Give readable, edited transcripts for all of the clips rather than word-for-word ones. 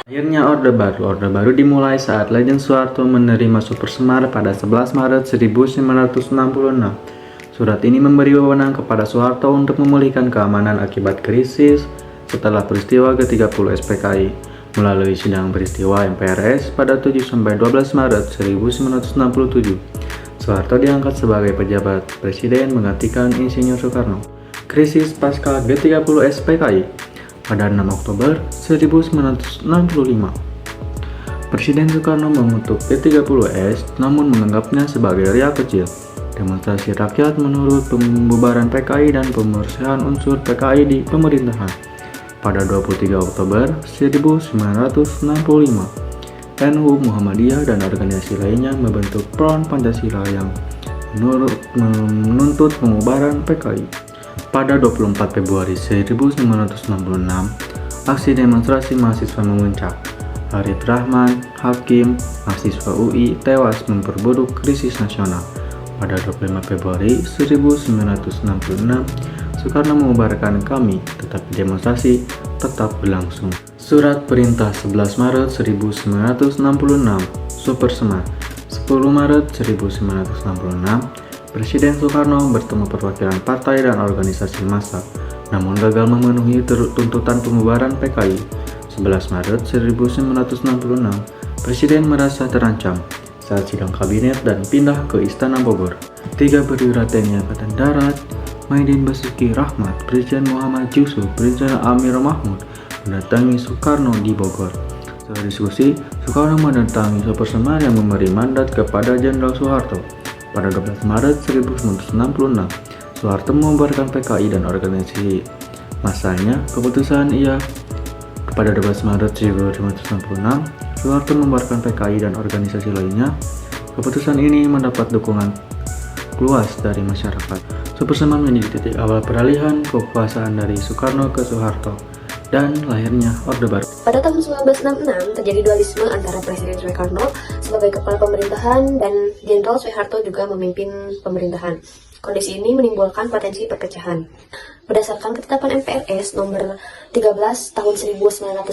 Akhirnya Orde Baru. Orde Baru dimulai saat Lejen Soeharto menerima Super Semar pada 11 Maret 1966. Surat ini memberi wewenang kepada Soeharto untuk memulihkan keamanan akibat krisis setelah peristiwa ke-30 SPKI melalui sidang peristiwa MPRS pada 7-12 Maret 1967. Soeharto diangkat sebagai pejabat presiden menggantikan Insinyur Soekarno. Krisis pasca G30 SPKI pada 6 Oktober 1965. Presiden Soekarno mengutuk G30S namun menganggapnya sebagai ria kecil. Demonstrasi rakyat menurut pembubaran PKI dan pembersihan unsur PKI di pemerintahan. Pada 23 Oktober 1965, NU, Muhammadiyah, dan organisasi lainnya membentuk Front Pancasila yang menuntut pembubaran PKI. Pada 24 Februari 1966, aksi demonstrasi mahasiswa memuncak. Arif Rahman, Hakim, mahasiswa UI tewas memperburuk krisis nasional. Pada 25 Februari 1966, Soekarno mengubarkan KAMI, tetapi demonstrasi tetap berlangsung. Surat Perintah 11 Maret 1966, Super Semar. 10 Maret 1966, Presiden Soekarno bertemu perwakilan partai dan organisasi massa, namun gagal memenuhi tuntutan pembubaran PKI. 11 Maret 1966, Presiden merasa terancam saat sidang kabinet dan pindah ke Istana Bogor. 3 perwira TNI Angkatan Darat, Maidin Basuki Rahmat, Presiden Muhammad Yusuf, Presiden Amir Mahmud mendatangi Soekarno di Bogor. Setelah diskusi, Soekarno mendatangi Super Semar yang memberi mandat kepada Jenderal Soeharto. Pada 12 Maret 1966, Soeharto membubarkan PKI dan organisasi massanya. Pada 12 Maret 1966, Soeharto membubarkan PKI dan organisasi lainnya. Keputusan ini mendapat dukungan luas dari masyarakat. Super Semar menjadi titik awal peralihan kekuasaan dari Soekarno ke Soeharto dan lahirnya Orde Baru. Pada tahun 1966 terjadi dualisme antara Presiden Soekarno sebagai kepala pemerintahan dan Jenderal Soeharto juga memimpin pemerintahan. Kondisi ini menimbulkan potensi perpecahan. Berdasarkan ketetapan MPRS nomor 13 tahun 1966,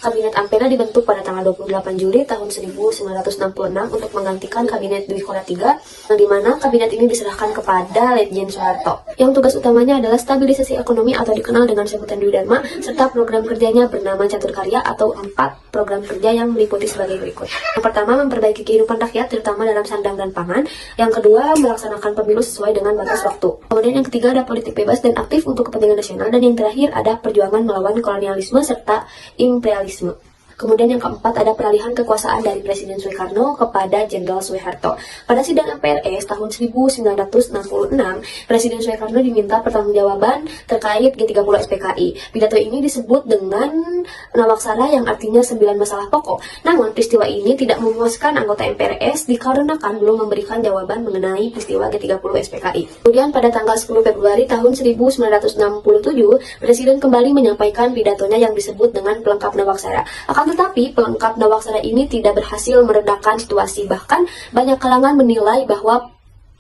Kabinet Ampera dibentuk pada tanggal 28 Juli tahun 1966 untuk menggantikan Kabinet Dwi Kora III, yang dimana kabinet ini diserahkan kepada Letjen Soeharto. Yang tugas utamanya adalah stabilisasi ekonomi atau dikenal dengan sebutan Dwi Dharma, serta program kerjanya bernama Catur Karya atau 4 program kerja yang meliputi sebagai berikut. Yang pertama, memperbaiki kehidupan rakyat terutama dalam sandang dan pangan. Yang kedua, melaksanakan pemilu sesuai dengan batas waktu. Kemudian yang ketiga ada politik bebas dan aktif untuk kepentingan nasional, dan yang terakhir ada perjuangan melawan kolonialisme serta imperialisme. Kemudian yang keempat ada peralihan kekuasaan dari Presiden Soekarno kepada Jenderal Soeharto. Pada sidang MPRS tahun 1966, Presiden Soekarno diminta pertanggungjawaban terkait G30 SPKI. Pidato ini disebut dengan Nawaksara yang artinya 9 masalah pokok. Namun peristiwa ini tidak memuaskan anggota MPRS dikarenakan belum memberikan jawaban mengenai peristiwa G30 SPKI. Kemudian pada tanggal 10 Februari tahun 1967, Presiden kembali menyampaikan pidatonya yang disebut dengan pelengkap Nawaksara. Tetapi pelengkap Nawaksara ini tidak berhasil meredakan situasi. Bahkan banyak kalangan menilai bahwa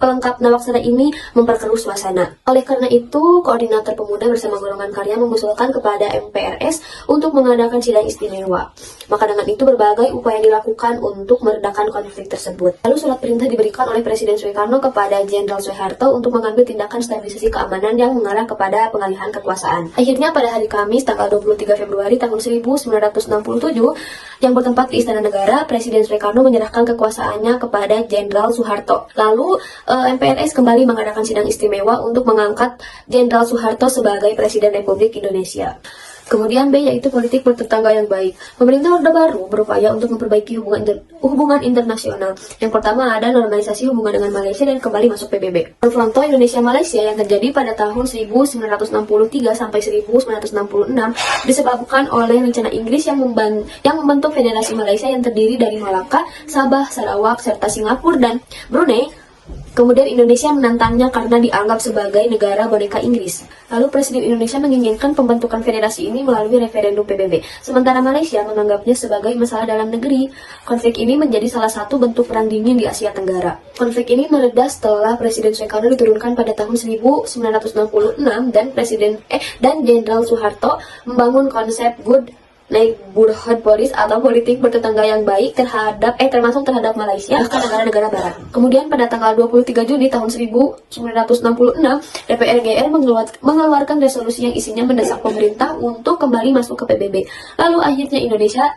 pelengkap Nawaksara ini memperkeruh suasana. Oleh karena itu, Koordinator Pemuda bersama golongan karya mengusulkan kepada MPRS untuk mengadakan sidang istimewa. Maka dengan itu berbagai upaya dilakukan untuk meredakan konflik tersebut. Lalu surat perintah diberikan oleh Presiden Soekarno kepada Jenderal Soeharto untuk mengambil tindakan stabilisasi keamanan yang mengarah kepada pengalihan kekuasaan. Akhirnya pada hari Kamis tanggal 23 Februari tahun 1967 yang bertempat di Istana Negara, Presiden Soekarno menyerahkan kekuasaannya kepada Jenderal Soeharto. Lalu MPRS kembali mengadakan sidang istimewa untuk mengangkat Jenderal Soeharto sebagai Presiden Republik Indonesia. Kemudian B, yaitu politik bertetangga yang baik. Pemerintah Orde Baru berupaya untuk memperbaiki hubungan internasional. Yang pertama ada normalisasi hubungan dengan Malaysia dan kembali masuk PBB. Konfronto Indonesia-Malaysia yang terjadi pada tahun 1963 sampai 1966 disebabkan oleh rencana Inggris yang membentuk Federasi Malaysia yang terdiri dari Malaka, Sabah, Sarawak, serta Singapura dan Brunei. Kemudian Indonesia menantangnya karena dianggap sebagai negara boneka Inggris. Lalu Presiden Indonesia menginginkan pembentukan federasi ini melalui referendum PBB. Sementara Malaysia menganggapnya sebagai masalah dalam negeri. Konflik ini menjadi salah satu bentuk perang dingin di Asia Tenggara. Konflik ini mereda setelah Presiden Soekarno diturunkan pada tahun 1966 dan Jenderal Soeharto membangun konsep Good naik neighborhood policy atau politik bertetangga yang baik termasuk terhadap Malaysia bahkan negara-negara barat. Kemudian pada tanggal 23 Juni tahun 1966, DPR GR mengeluarkan resolusi yang isinya mendesak pemerintah untuk kembali masuk ke PBB. Lalu akhirnya Indonesia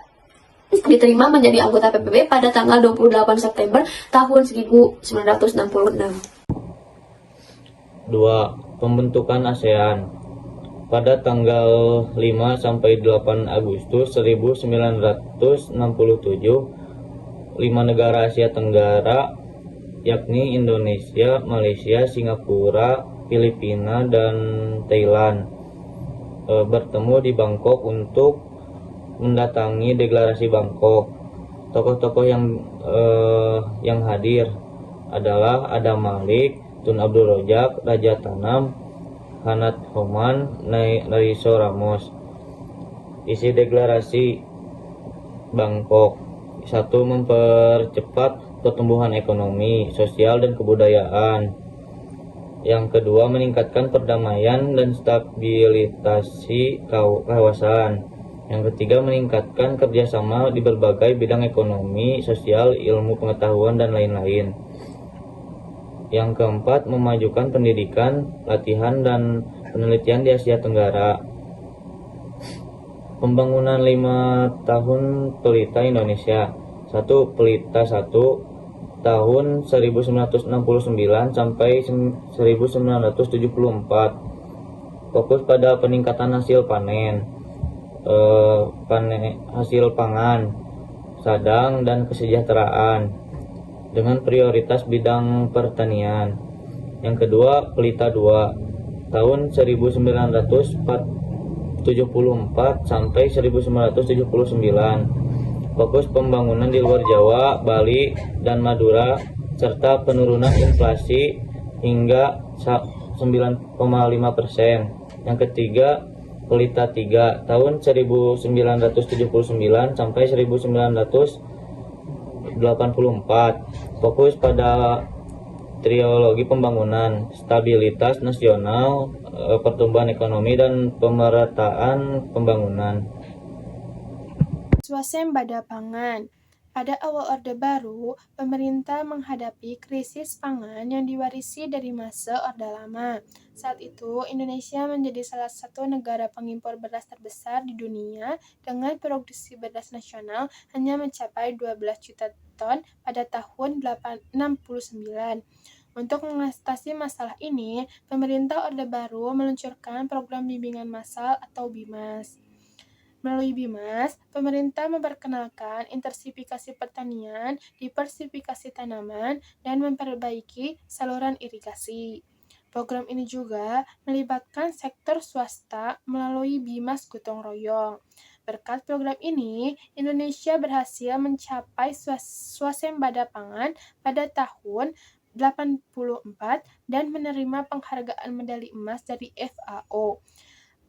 diterima menjadi anggota PBB pada tanggal 28 September tahun 1966. 2. Pembentukan ASEAN. Pada tanggal 5 sampai 8 Agustus 1967, 5 negara Asia Tenggara yakni Indonesia, Malaysia, Singapura, Filipina, dan Thailand bertemu di Bangkok untuk mendatangi deklarasi Bangkok. Tokoh-tokoh yang hadir adalah Adam Malik, Tun Abdul Rojak, Raja Tanam, Hanat Homan, Nariso Ramos. Isi deklarasi Bangkok: 1. Mempercepat pertumbuhan ekonomi, sosial, dan kebudayaan. Yang kedua, meningkatkan perdamaian dan stabilitasi kawasan. Yang ketiga, meningkatkan kerjasama di berbagai bidang ekonomi, sosial, ilmu pengetahuan, dan lain-lain. Yang keempat, memajukan pendidikan, latihan, dan penelitian di Asia Tenggara. Pembangunan 5 tahun Pelita Indonesia. 1. Pelita 1 tahun 1969 sampai 1974. Fokus pada peningkatan hasil panen, hasil pangan, sadang, dan kesejahteraan dengan prioritas bidang pertanian. Yang kedua, Pelita 2 tahun 1974 sampai 1979. Fokus pembangunan di luar Jawa, Bali, dan Madura serta penurunan inflasi hingga 9,5%. Yang ketiga, Pelita 3 tahun 1979 sampai 1984. Fokus pada trilogi pembangunan, stabilitas nasional, pertumbuhan ekonomi, dan pemerataan pembangunan. Swasembada pangan. Pada awal Orde Baru, pemerintah menghadapi krisis pangan yang diwarisi dari masa Orde Lama. Saat itu, Indonesia menjadi salah satu negara pengimpor beras terbesar di dunia dengan produksi beras nasional hanya mencapai 12 juta ton pada tahun 1969. Untuk mengatasi masalah ini, pemerintah Orde Baru meluncurkan program bimbingan massal atau BIMAS. Melalui BIMAS, pemerintah memperkenalkan intensifikasi pertanian, diversifikasi tanaman, dan memperbaiki saluran irigasi. Program ini juga melibatkan sektor swasta melalui BIMAS gotong royong. Berkat program ini, Indonesia berhasil mencapai swasembada pangan pada tahun 1984 dan menerima penghargaan medali emas dari FAO.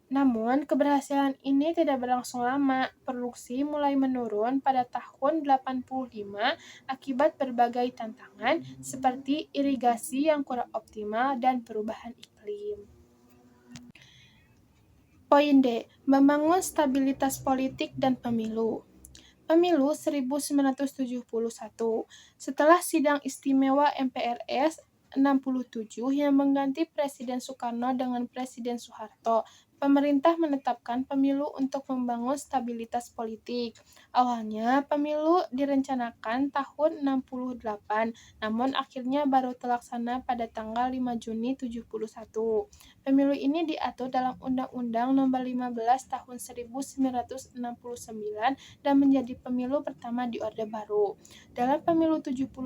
Namun, keberhasilan ini tidak berlangsung lama. Produksi mulai menurun pada tahun 85 akibat berbagai tantangan seperti irigasi yang kurang optimal dan perubahan iklim. Poin D. Membangun stabilitas politik dan pemilu. Pemilu 1971. Setelah sidang istimewa MPRS 67 yang mengganti Presiden Soekarno dengan Presiden Soeharto, pemerintah menetapkan pemilu untuk membangun stabilitas politik. Awalnya, pemilu direncanakan tahun 68, namun akhirnya baru terlaksana pada tanggal 5 Juni 71. Pemilu ini diatur dalam Undang-Undang Nomor 15 Tahun 1969 dan menjadi pemilu pertama di Orde Baru. Dalam pemilu 71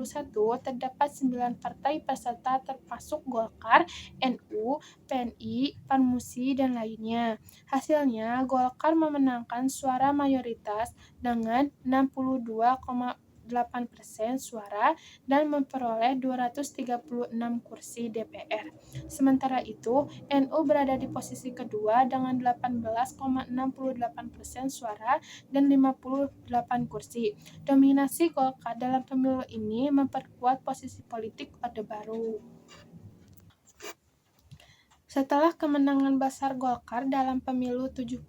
terdapat 9 partai peserta termasuk Golkar, NU, PNI, Parmusi, dan lainnya. Hasilnya, Golkar memenangkan suara mayoritas dengan 62,8% suara dan memperoleh 236 kursi DPR. Sementara itu, NU berada di posisi kedua dengan 18,68% suara dan 58 kursi. Dominasi Golkar dalam pemilu ini memperkuat posisi politik Orde Baru. Setelah kemenangan besar Golkar dalam pemilu 71,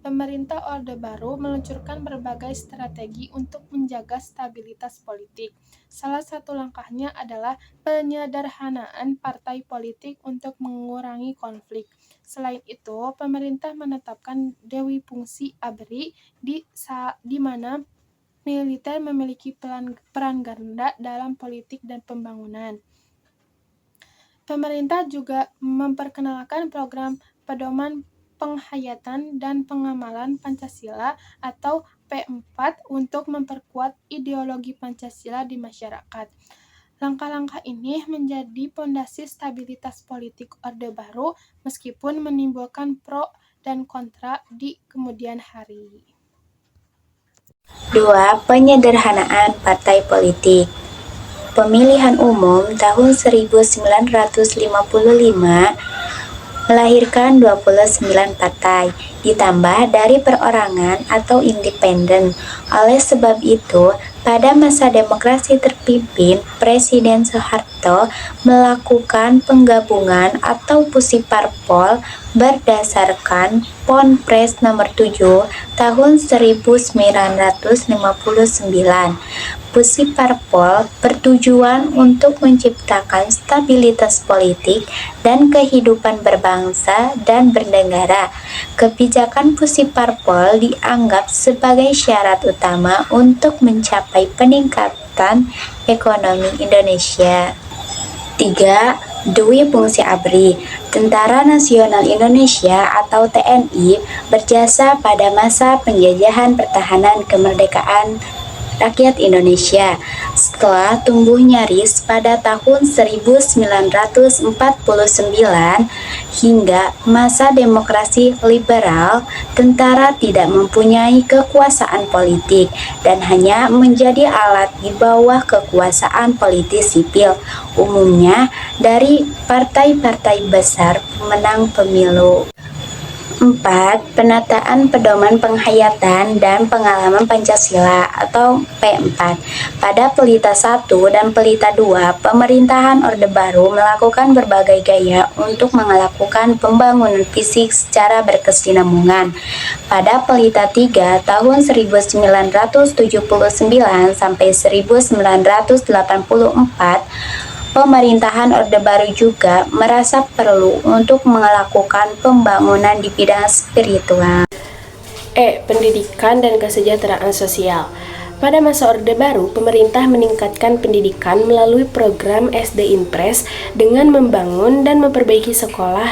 pemerintah Orde Baru meluncurkan berbagai strategi untuk menjaga stabilitas politik. Salah satu langkahnya adalah penyederhanaan partai politik untuk mengurangi konflik. Selain itu, pemerintah menetapkan Dewi Fungsi ABRI di mana militer memiliki peran ganda dalam politik dan pembangunan. Pemerintah juga memperkenalkan program pedoman penghayatan dan pengamalan Pancasila atau P4 untuk memperkuat ideologi Pancasila di masyarakat. Langkah-langkah ini menjadi pondasi stabilitas politik Orde Baru meskipun menimbulkan pro dan kontra di kemudian hari. 2. Penyederhanaan partai politik. Pemilihan umum tahun 1955 melahirkan 29 partai, ditambah dari perorangan atau independen. Oleh sebab itu, pada masa demokrasi terpimpin, Presiden Soeharto melakukan penggabungan atau Pusiparpol berdasarkan Ponpres nomor 7 tahun 1959. Pusiparpol bertujuan untuk menciptakan stabilitas politik dan kehidupan berbangsa dan bernegara. Kebijakan Pusiparpol dianggap sebagai syarat utama untuk mencapai peningkatan ekonomi Indonesia. 3. Dewi Fungsi ABRI. Tentara Nasional Indonesia atau TNI berjasa pada masa penjajahan pertahanan kemerdekaan rakyat Indonesia. Setelah tumbuh nyaris pada tahun 1949 hingga masa demokrasi liberal, tentara tidak mempunyai kekuasaan politik dan hanya menjadi alat di bawah kekuasaan politis sipil, umumnya dari partai-partai besar pemenang pemilu. 4. Penataan Pedoman Penghayatan dan Pengalaman Pancasila atau P4. Pada Pelita 1 dan Pelita 2, pemerintahan Orde Baru melakukan berbagai gaya untuk melakukan pembangunan fisik secara berkesinambungan. Pada Pelita 3 tahun 1979 sampai 1984, pemerintahan Orde Baru juga merasa perlu untuk melakukan pembangunan di bidang spiritual. Pendidikan dan kesejahteraan sosial. Pada masa Orde Baru, pemerintah meningkatkan pendidikan melalui program SD Impres dengan membangun dan memperbaiki sekolah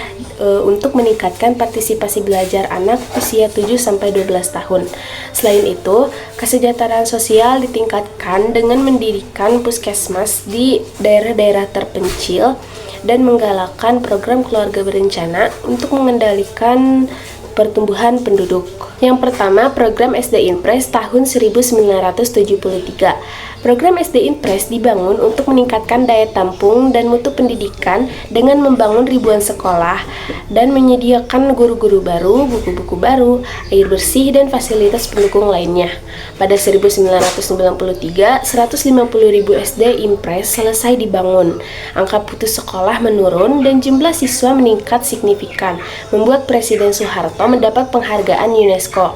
untuk meningkatkan partisipasi belajar anak usia 7-12 tahun. Selain itu, kesejahteraan sosial ditingkatkan dengan mendirikan puskesmas di daerah-daerah terpencil dan menggalakkan program keluarga berencana untuk mengendalikan pertumbuhan penduduk. Yang pertama, program SD Impres tahun 1973. Program SD Impres dibangun untuk meningkatkan daya tampung dan mutu pendidikan dengan membangun ribuan sekolah dan menyediakan guru-guru baru, buku-buku baru, air bersih, dan fasilitas pendukung lainnya. Pada 1993, 150.000 SD Impres selesai dibangun. Angka putus sekolah menurun dan jumlah siswa meningkat signifikan, membuat Presiden Soeharto mendapat penghargaan UNESCO.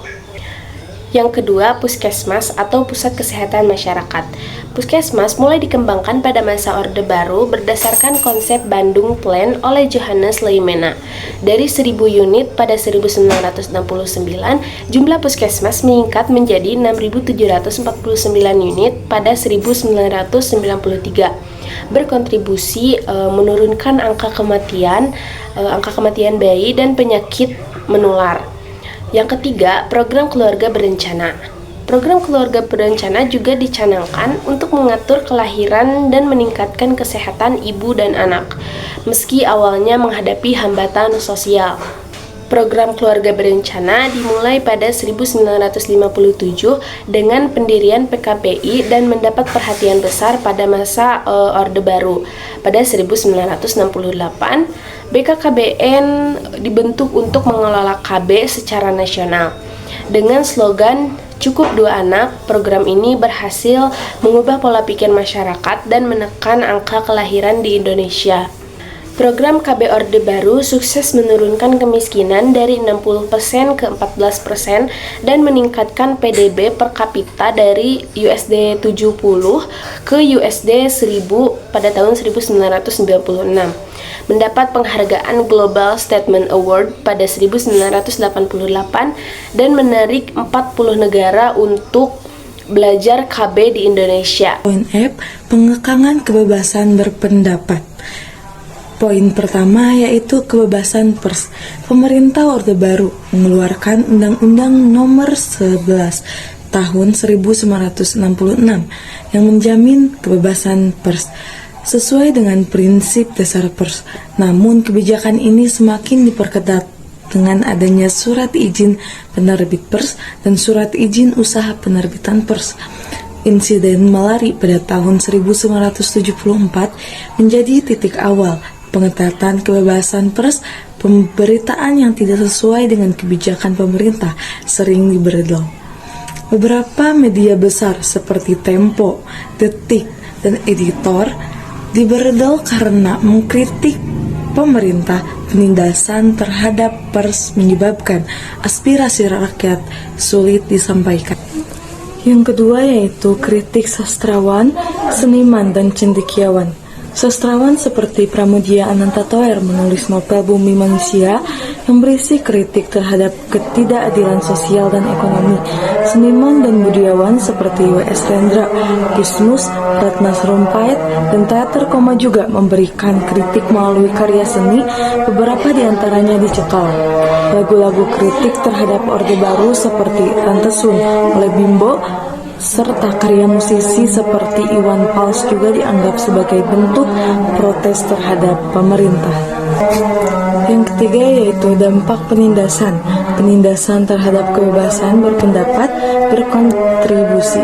Yang kedua, puskesmas atau pusat kesehatan masyarakat. Puskesmas mulai dikembangkan pada masa Orde Baru berdasarkan konsep Bandung Plan oleh Johannes Leimena. Dari 1.000 unit pada 1969, jumlah puskesmas meningkat menjadi 6.749 unit pada 1993. Berkontribusi menurunkan angka kematian bayi dan penyakit menular. Yang ketiga, program keluarga berencana. Program keluarga berencana juga dicanangkan untuk mengatur kelahiran dan meningkatkan kesehatan ibu dan anak, meski awalnya menghadapi hambatan sosial. Program keluarga berencana dimulai pada 1957 dengan pendirian PKPI dan mendapat perhatian besar pada masa Orde Baru. Pada 1968, BKKBN dibentuk untuk mengelola KB secara nasional. Dengan slogan "Cukup 2 anak", program ini berhasil mengubah pola pikir masyarakat dan menekan angka kelahiran di Indonesia. Program KB Orde Baru sukses menurunkan kemiskinan dari 60% ke 14% dan meningkatkan PDB per kapita dari USD 70 ke USD 1000 pada tahun 1996. Mendapat penghargaan Global Statement Award pada 1988 dan menarik 40 negara untuk belajar KB di Indonesia. Poin F, pengekangan kebebasan berpendapat. Poin pertama yaitu kebebasan pers. Pemerintah Orde Baru mengeluarkan Undang-Undang Nomor 11 Tahun 1966 yang menjamin kebebasan pers sesuai dengan prinsip dasar pers. Namun kebijakan ini semakin diperketat dengan adanya surat izin penerbit pers dan surat izin usaha penerbitan pers. Insiden Malari pada tahun 1974 menjadi titik awal pengetatan kebebasan pers. Pemberitaan yang tidak sesuai dengan kebijakan pemerintah sering dibredel. Beberapa media besar seperti Tempo, Detik, dan Editor dibredel karena mengkritik pemerintah. Penindasan terhadap pers menyebabkan aspirasi rakyat sulit disampaikan. Yang kedua yaitu kritik sastrawan, seniman, dan cendekiawan. Sastrawan seperti Pramudia Anantatoer menulis novel Bumi Manusia yang berisi kritik terhadap ketidakadilan sosial dan ekonomi. Seniman dan budayawan seperti W.S. Rendra, Gusmus, Ratna Sarumpait, dan Teater Koma juga memberikan kritik melalui karya seni, beberapa diantaranya dicekal. Lagu-lagu kritik terhadap Orde Baru seperti Tante Sun oleh Bimbo, serta karya musisi seperti Iwan Fals juga dianggap sebagai bentuk protes terhadap pemerintah. Yang ketiga yaitu dampak penindasan. Penindasan terhadap kebebasan berpendapat berkontribusi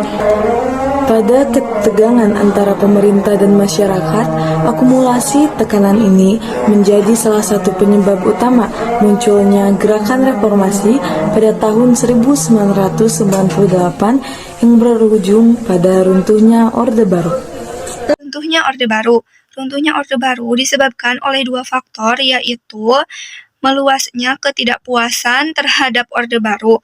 pada ketegangan antara pemerintah dan masyarakat. Akumulasi tekanan ini menjadi salah satu penyebab utama munculnya gerakan reformasi pada tahun 1998 yang berujung pada runtuhnya Orde Baru. Runtuhnya Orde Baru disebabkan oleh dua faktor, yaitu meluasnya ketidakpuasan terhadap Orde Baru.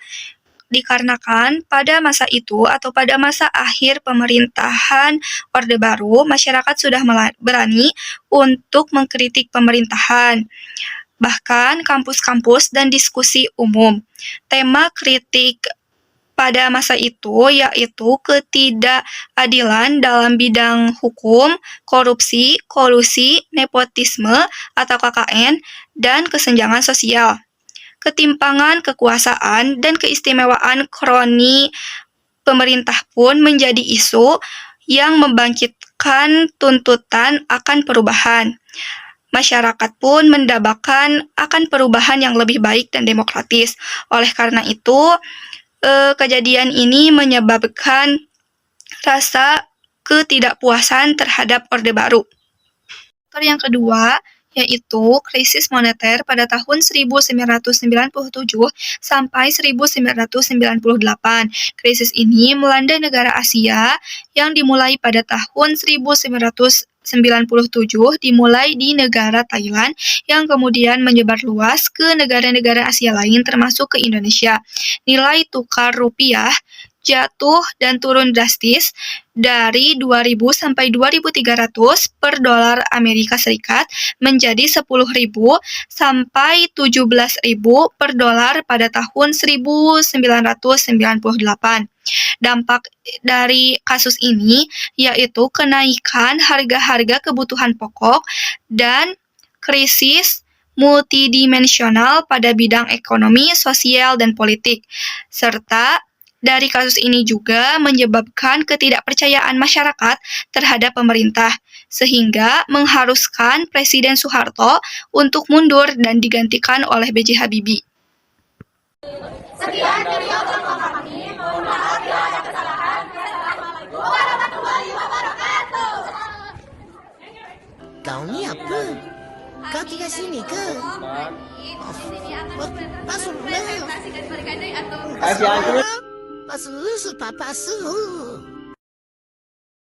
Dikarenakan pada masa itu atau pada masa akhir pemerintahan Orde Baru, masyarakat sudah berani untuk mengkritik pemerintahan. Bahkan kampus-kampus dan diskusi umum. Tema kritik pada masa itu yaitu ketidakadilan dalam bidang hukum, korupsi, kolusi, nepotisme atau KKN, dan kesenjangan sosial. Ketimpangan kekuasaan dan keistimewaan kroni pemerintah pun menjadi isu yang membangkitkan tuntutan akan perubahan. Masyarakat pun mendambakan akan perubahan yang lebih baik dan demokratis. Oleh karena itu, kejadian ini menyebabkan rasa ketidakpuasan terhadap Orde Baru. Faktor yang kedua yaitu krisis moneter pada tahun 1997 sampai 1998. Krisis ini melanda negara Asia yang dimulai pada tahun 1997 dimulai di negara Thailand yang kemudian menyebar luas ke negara-negara Asia lain termasuk ke Indonesia. Nilai tukar rupiah jatuh dan turun drastis dari 2.000 sampai 2.300 per dolar Amerika Serikat menjadi 10.000 sampai 17.000 per dolar pada tahun 1998. Dampak dari kasus ini yaitu kenaikan harga-harga kebutuhan pokok dan krisis multidimensional pada bidang ekonomi, sosial, dan politik, serta dari kasus ini juga menyebabkan ketidakpercayaan masyarakat terhadap pemerintah, sehingga mengharuskan Presiden Soeharto untuk mundur dan digantikan oleh B.J. Habibie. Sekian video vlog kami, mohon maaf bila ada kesalahan. Wassalamualaikum warahmatullahi wabarakatuh. Kau ni apa? Kau tinggal sini ke? Masuk lah. Masuk papa suruh.